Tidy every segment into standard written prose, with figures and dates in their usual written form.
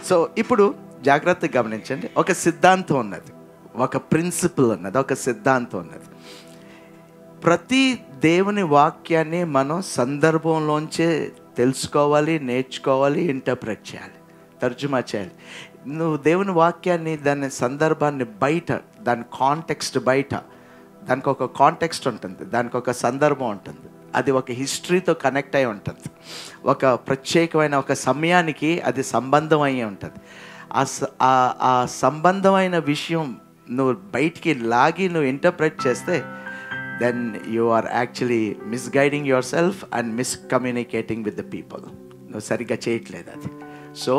So ఇప్పుడు జాగ్రత్తగా గమనించండి, ఒక సిద్ధాంతం ఉన్నది, ఒక ప్రిన్సిపల్ ఉన్నది, ఒక సిద్ధాంతం ఉన్నది. ప్రతి దేవుని వాక్యాన్ని మనం సందర్భంలోంచే తెలుసుకోవాలి, నేర్చుకోవాలి, ఇంటర్ప్రెట్ చేయాలి, తర్జుమా చేయాలి. నువ్వు దేవుని వాక్యాన్ని, దాని సందర్భాన్ని బయట, దాని కాంటెక్స్ట్ బయట, దానికి ఒక కాంటెక్స్ట్ ఉంటుంది, దానికి ఒక సందర్భం ఉంటుంది, అది ఒక హిస్టరీతో కనెక్ట్ అయి ఉంటుంది, ఒక ప్రత్యేకమైన ఒక సమయానికి అది సంబంధం అయి ఉంటుంది. ఆ సంబంధమైన విషయం నువ్వు బయటికి లాగి నువ్వు ఇంటర్ప్రెట్ చేస్తే then you are actually misguiding yourself and miscommunicating with the people. నువ్వు సరిగ్గా చేయట్లేదు అది. సో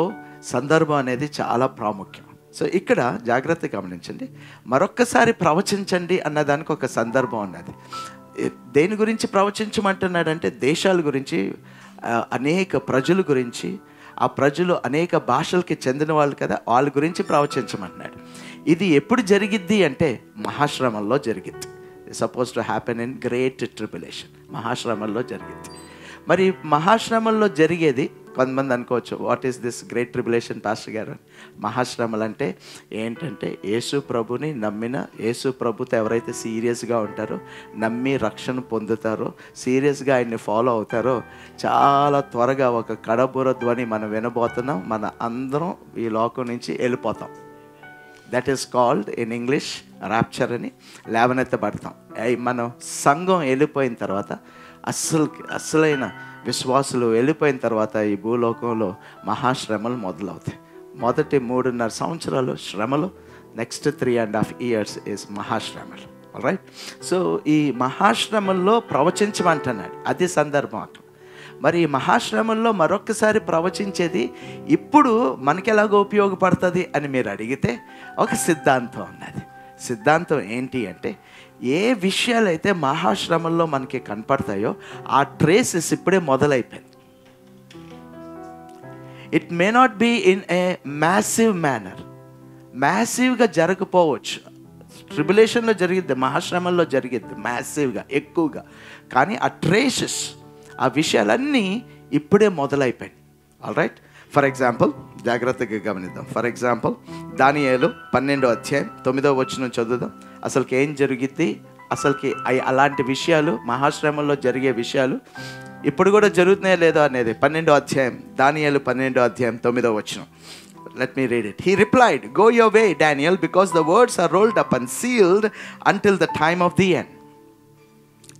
సందర్భం అనేది చాలా ప్రాముఖ్యం. సో ఇక్కడ జాగ్రత్తగా గమనించండి, మరొక్కసారి ప్రవచించండి అన్నదానికి ఒక సందర్భం ఉన్నది. దేని గురించి ప్రవచించమంటున్నాడంటే దేశాల గురించి, అనేక ప్రజల గురించి, ఆ ప్రజలు అనేక భాషలకి చెందిన వాళ్ళు కదా, వాళ్ళ గురించి ప్రవచించమంటున్నాడు. ఇది ఎప్పుడు జరిగిద్ది అంటే మహాశ్రమంలో జరిగిద్ది. Suppose to happen in great tribulation. మహాశ్రమంలో జరిగింది. మరి మహాశ్రమంలో జరిగేది, కొంతమంది అనుకోవచ్చు, what is this great tribulation pastor గారు? మహాశ్రమలు అంటే ఏంటంటే యేసు ప్రభుని నమ్మిన, యేసు ప్రభుతో ఎవరైతే సీరియస్గా ఉంటారో, నమ్మి రక్షణ పొందుతారో, సీరియస్గా ఆయన్ని ఫాలో అవుతారో, చాలా త్వరగా ఒక కడబుర ధ్వని మనం వినబోతున్నాం, మన అందరం ఈ లోకం నుంచి వెళ్ళిపోతాం. That is called in English rapture అని. లేవనెత్తబడతాం. మనం సంఘం వెళ్ళిపోయిన తర్వాత, అస్సలైన విశ్వాసులు వెళ్ళిపోయిన తర్వాత ఈ భూలోకంలో మహాశ్రమలు మొదలవుతాయి. మొదటి 3.5 సంవత్సరాలు శ్రమలు, నెక్స్ట్ 3.5 years ఈజ్ మహాశ్రమలు. రైట్. సో ఈ మహాశ్రమంలో ప్రవచించమంటున్నాడు, అది సందర్భం అక్కడ. మరి ఈ మహాశ్రమంలో మరొక్కసారి ప్రవచించేది ఇప్పుడు మనకి ఎలాగో ఉపయోగపడుతుంది అని మీరు అడిగితే ఒక సిద్ధాంతం ఉన్నది. సిద్ధాంతం ఏంటి అంటే, ఏ విషయాలైతే మహాశ్రమంలో మనకి కనపడతాయో ఆ ట్రేసెస్ ఇప్పుడే మొదలైపోయింది. It may not be in a massive manner, మ్యాసివ్గా జరగకపోవచ్చు. ట్రిబులేషన్లో జరిగిద్ది, మహాశ్రమంలో జరిగిద్ది మ్యాసివ్గా, ఎక్కువగా. కానీ ఆ ట్రేసెస్, ఆ విషయాలన్నీ ఇప్పుడే మొదలైపోయాయి. All right. ఫర్ ఎగ్జాంపుల్ జాగ్రత్తగా గమనిద్దాం. ఫర్ ఎగ్జాంపుల్ దానియేలు 12వ అధ్యాయం 9వ వచనం చదువుదాం. అసలుకి ఏం జరిగిద్ది, అసలుకి అలాంటి విషయాలు, మహాశ్రమంలో జరిగే విషయాలు ఇప్పుడు కూడా జరుగుతున్నాయో లేదో అనేది 12వ అధ్యాయం, దానియేలు 12వ అధ్యాయం 9వ వచనం. Let me read it. He replied, "Go your way, Daniel, because the words are rolled up and sealed until the time of the end."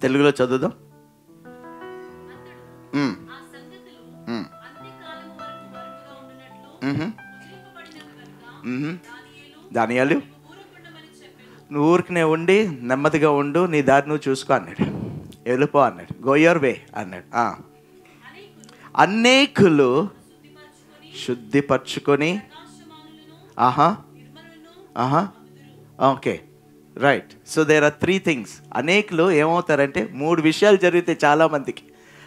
తెలుగులో చదువుదాం. దానియేలు, నువ్వు ఊరికనే ఉండి నెమ్మదిగా ఉండు, నీ దారి నువ్వు చూసుకో అన్నాడు. వెళ్ళిపో అన్నాడు. గో యువర్ వే అన్నాడు. అనేకులు శుద్ధిపరచుకొని, okay, right. So there are 3 things. అనేకులు ఏమవుతారంటే 3 విషయాలు జరుగుతాయి చాలామందికి.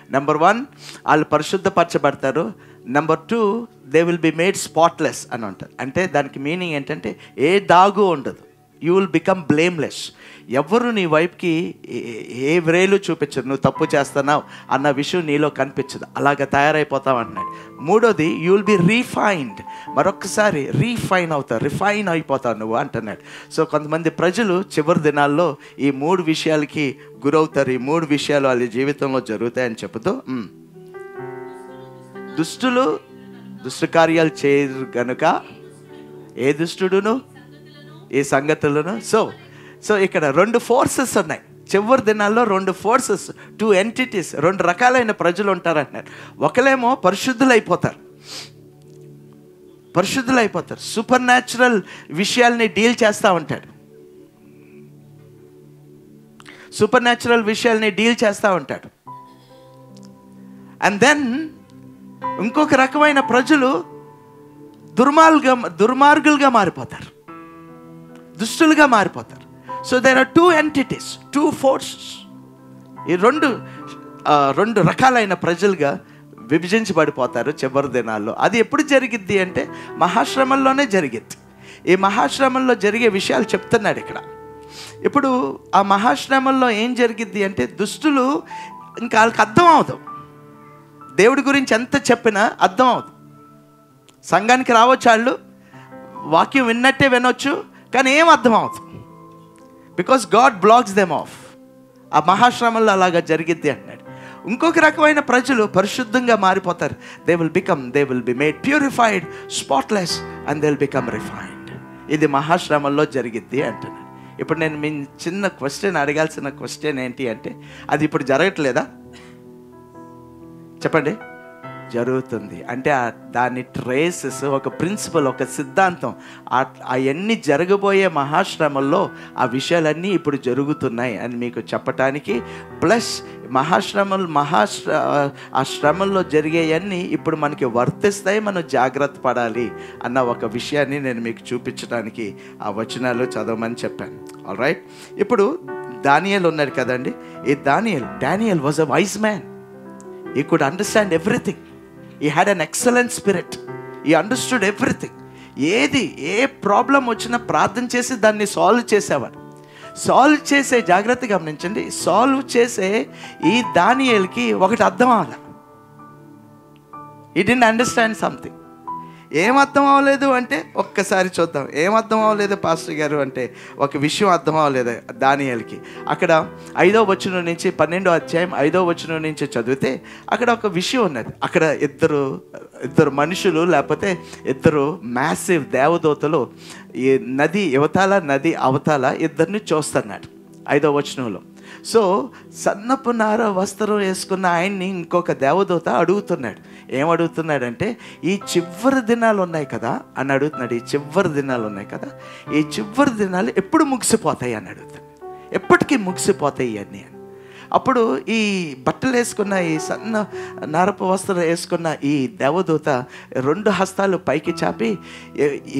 నెంబర్ 1, వాళ్ళు పరిశుద్ధపరచబడతారు. Number 2, they will be made spotless అని అంటారు. అంటే దానికి మీనింగ్ ఏంటంటే ఏ దాగు ఉండదు. You will become blameless. ఎవరు నీ వైపుకి ఏ వ్రేలు చూపించరు, నువ్వు తప్పు చేస్తున్నావు అన్న విషయం నీలో కనిపించదు. అలాగ తయారైపోతావు అంటున్నాడు. 3వది, యూ విల్ బి రీఫైన్డ్. మరొకసారి రీఫైన్ అవుతావు, రిఫైన్ అయిపోతావు నువ్వు అంటున్నాడు. సో కొంతమంది ప్రజలు చివరి దినాల్లో ఈ 3 విషయాలకి గురవుతారు. ఈ 3 విషయాలు వాళ్ళ జీవితంలో జరుగుతాయని చెబుతూ, దుష్టులు దుష్ట కార్యాలు చేయరు గనుక ఏ దుష్టుడును ఈ సంగతులను. సో ఇక్కడ 2 ఫోర్సెస్ ఉన్నాయి. చివరి దినాల్లో 2 ఫోర్సెస్, 2 entities, 2 రకాలైన ప్రజలు ఉంటారంటున్నారు. ఒకలేమో పరిశుద్ధులైపోతారు, సూపర్ న్యాచురల్ విషయాల్ని డీల్ చేస్తూ ఉంటాడు, అండ్ దెన్ ఇంకొక రకమైన ప్రజలు దుర్మార్గులుగా మారిపోతారు, దుష్టులుగా మారిపోతారు. So there are 2 entities, 2 forces. ఈ 2 రకాలైన ప్రజలుగా విభజించబడిపోతారు చివరి దినాల్లో. అది ఎప్పుడు జరిగిద్ది అంటే మహాశ్రమంలోనే జరిగిద్ది. ఈ మహాశ్రమంలో జరిగే విషయాలు చెప్తున్నాడు ఇక్కడ. ఇప్పుడు ఆ మహాశ్రమంలో ఏం జరిగిద్ది అంటే దుష్టులు ఇంకా వాళ్ళకి అర్థం అవుతాం. దేవుడి గురించి ఎంత చెప్పినా అర్థం అవుతుంది. సంఘానికి రావచ్చు, వాళ్ళు వాక్యం విన్నట్టే వినొచ్చు, కానీ ఏం అర్థం అవుతుంది? Because God blocks them of. ఆ మహాశ్రమంలో అలాగా జరిగిద్ది అన్నాడు. ఇంకొక రకమైన ప్రజలు పరిశుద్ధంగా మారిపోతారు. They will be made purified, spotless, and they will become refined. ఇది మహాశ్రమంలో జరిగిద్ది అంటున్నాడు. ఇప్పుడు నేను మీ చిన్న క్వశ్చన్ అడగాల్సిన క్వశ్చన్ ఏంటి అంటే, అది ఇప్పుడు జరగట్లేదా? చెప్పండి. జరుగుతుంది. అంటే దాని ట్రేసెస్, ఒక ప్రిన్సిపల్, ఒక సిద్ధాంతం, అవన్నీ జరగబోయే మహాశ్రమంలో ఆ విషయాలన్నీ ఇప్పుడు జరుగుతున్నాయి అని మీకు చెప్పటానికి, ప్లస్ ఆ శ్రమంలో జరిగేవన్నీ ఇప్పుడు మనకి వర్తిస్తాయి, మనం జాగ్రత్త పడాలి అన్న ఒక విషయాన్ని నేను మీకు చూపించడానికి ఆ వచనాలు చదవమని చెప్పాను. ఆల్రైట్. ఇప్పుడు దానియేల్ ఉన్నాడు కదండి. ఈ Daniel was a wise man. He could understand everything. He had an excellent spirit. He understood everything. A problem వచ్చినా ప్రార్థన చేసి దాన్ని సాల్వ్ చేసేవాడు. సాల్వ్ చేసే, జాగ్రత్తగా గమనించండి, సాల్వ్ చేసే ఈ దానియేలుకి ఒకటి అర్థం అవ్వాలి. He didn't understand something. ఏం అర్థం అవ్వలేదు అంటే, ఒక్కసారి చూద్దాం. ఏం అర్థం అవ్వలేదు పాస్టర్ గారు అంటే, ఒక విషయం అర్థం అవ్వలేదు దానియేలుకి. అక్కడ 5వ వచనం నుంచి 12వ అధ్యాయం 5వ వచనం నుంచి చదివితే అక్కడ ఒక విషయం ఉన్నది. అక్కడ ఇద్దరు మనుషులు, లేకపోతే ఇద్దరు మ్యాసివ్ దేవదూతలు ఈ నది యువతాల నది అవతాల ఇద్దరిని చూస్తున్నాడు 5వ వచనంలో. సో సన్నపు నార వస్త్రం వేసుకున్న ఆయన్ని ఇంకొక దేవదూత అడుగుతున్నాడు. ఏం అడుగుతున్నాడంటే, ఈ చివరి దినాలు ఉన్నాయి కదా అని అడుగుతున్నాడు. ఈ చివరి దినాలు ఉన్నాయి కదా, ఈ చివరి దినాలు ఎప్పుడు ముగిసిపోతాయి అని అడుగుతాడు. ఎప్పటికీ ముగిసిపోతాయి అన్నీ అని. అప్పుడు ఈ బట్టలు వేసుకున్న, ఈ సన్న నారపు వస్త్రం వేసుకున్న ఈ దేవదూత 2 హస్తాలు పైకి చాపి,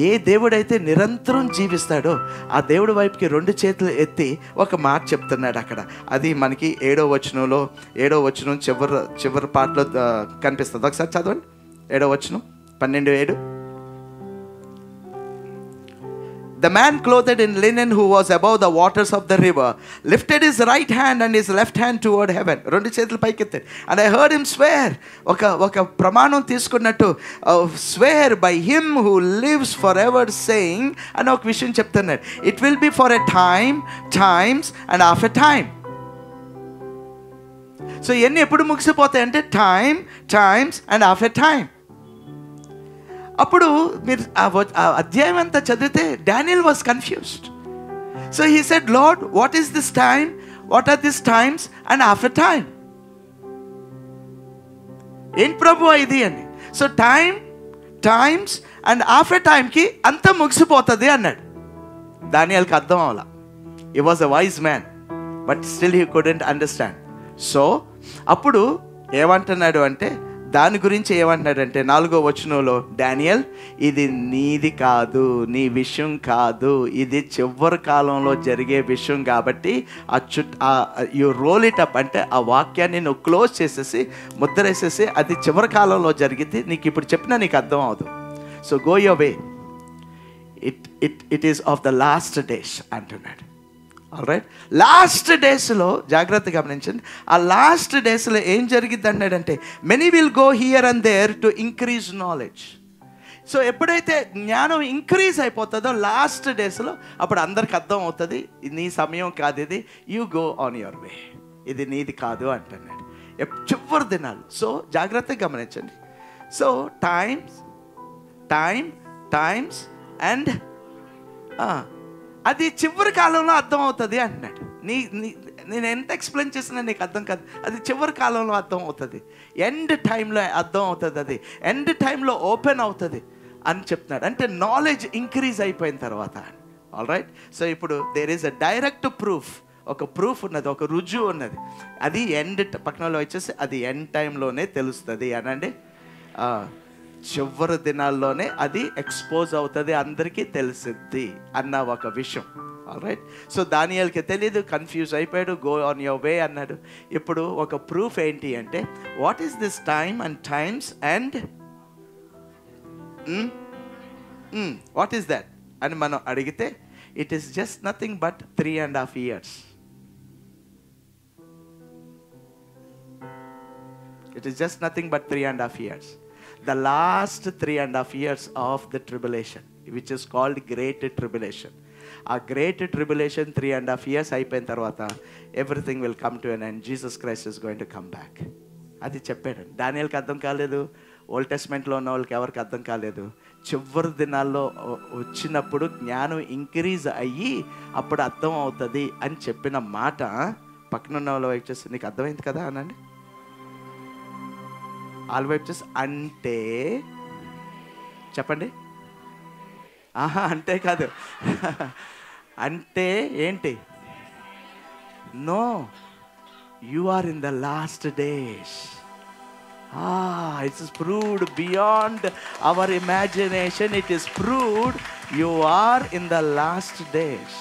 ఏ దేవుడైతే నిరంతరం జీవిస్తాడో ఆ దేవుడి వైపుకి 2 చేతులు ఎత్తి ఒక మాట చెప్తున్నాడు అక్కడ. అది మనకి 7వ వచనం చివరి పాటలో కనిపిస్తుంది. ఒకసారి చదవండి. 7వ వచనం 12:7. The man clothed in linen who was above the waters of the river lifted his right hand and his left hand toward heaven. 2 చేతులు పైకెత్తాడు. And I heard him swear. ఒక ప్రమాణం తీసుకున్నట్టు, swear by him who lives forever, saying, అని ఒక విషయం చెప్తున్నాడు. It will be for a time, times and half a time. So ఇవన్నీ ఎప్పుడు ముగిసిపోతాయి అంటే, time, times and half a time. అప్పుడు మీరు ఆ అధ్యాయం అంతా చదివితే Daniel was confused. So he said, Lord, what is this time, what are this times and after time? ఏంటి ప్రభు ఇది అని. సో టైమ్స్ అండ్ ఆఫ్టర్ టైంకి అంతా ముగిసిపోతుంది అన్నాడు. దానియేలుకి అర్థం అవ్వాల. He was a wise man, but still he couldn't understand. So అప్పుడు ఏమంటున్నాడు అంటే, దాని గురించి ఏమంటున్నాడంటే 4వ వచనంలో, డానియల్, ఇది నీది కాదు, నీ విషయం కాదు, ఇది చివరి కాలంలో జరిగే విషయం కాబట్టి యు రోల్ ఇట్ అప్, అంటే ఆ వాక్యాన్ని నువ్వు క్లోజ్ చేసేసి ముద్రేసేసి అది చివరి కాలంలో జరిగింది, నీకు ఇప్పుడు చెప్పినా నీకు అర్థం అవదు. So go your way, it is of the last days అంటున్నాడు. ఆల్రైట్. లాస్ట్ డేస్లో జాగ్రత్తగా గమనించండి. ఆ లాస్ట్ డేస్లో ఏం జరిగిద్ది అన్నాడంటే, many will go here and there to increase knowledge. So ఎప్పుడైతే జ్ఞానం ఇంక్రీజ్ అయిపోతుందో లాస్ట్ డేస్లో, అప్పుడు అందరికి అర్థం అవుతుంది, నీ సమయం కాదు ఇది, you go on your way, ఇది నీది కాదు అంటున్నాడు. చివరి దినాలు. సో జాగ్రత్తగా గమనించండి. సో టైమ్స్ అండ్ అది చివరి కాలంలో అర్థం అవుతుంది అంటున్నాడు. నేను ఎంత ఎక్స్ప్లెయిన్ చేసినా నీకు అర్థం కాదు, అది చివరి కాలంలో అర్థం అవుతుంది, ఎండ్ టైంలో అర్థం అవుతుంది, అది ఎండ్ టైంలో ఓపెన్ అవుతుంది అని చెప్తున్నాడు. అంటే నాలెడ్జ్ ఇంక్రీజ్ అయిపోయిన తర్వాత. ఆల్రైట్. సో ఇప్పుడు there is a direct proof, ఒక ప్రూఫ్ ఉన్నది, ఒక రుజువు ఉన్నది. అది ఎండ్ పక్కనలో వచ్చేసి అది ఎండ్ టైంలోనే తెలుస్తుంది అనండి. చివరి దినాల్లోనే అది ఎక్స్పోజ్ అవుతుంది, అందరికీ తెలిసిద్ది అన్న ఒక విషయం. ఆల్రైట్. సో దానియేలుకి తెలియదు, కన్ఫ్యూజ్ అయిపోయాడు, గో ఆన్ యువర్ వే అన్నాడు. ఇప్పుడు ఒక ప్రూఫ్ ఏంటి అంటే, what is this time and times and what is that అని మనం అడిగితే, it is just nothing but 3.5 years. It is just nothing but 3.5 years. The last 3.5 years of the tribulation, which is called great tribulation. ఆ great tribulation 3.5 years అయిపోయిన తర్వాత everything will come to an end. Jesus Christ is going to come back. అది చెప్పాడు. దానియేలుకి అర్థం కాలేదు, old టెస్ట్మెంట్లో ఉన్న వాళ్ళకి ఎవరికి అర్థం కాలేదు. చివరి దినాల్లో వచ్చినప్పుడు జ్ఞానం ఇంక్రీజ్ అయ్యి అప్పుడు అర్థం అవుతుంది అని చెప్పిన మాట పక్కన ఉన్న వాళ్ళు వైపు చేసి, నీకు అర్థమైంది కదా అనండి. వాళ్ళ వైపు చేసి, అంటే చెప్పండి. అంటే కాదు, అంటే ఏంటి? No, you are in the last days. It is proved beyond our imagination. It is proved you are in the last days.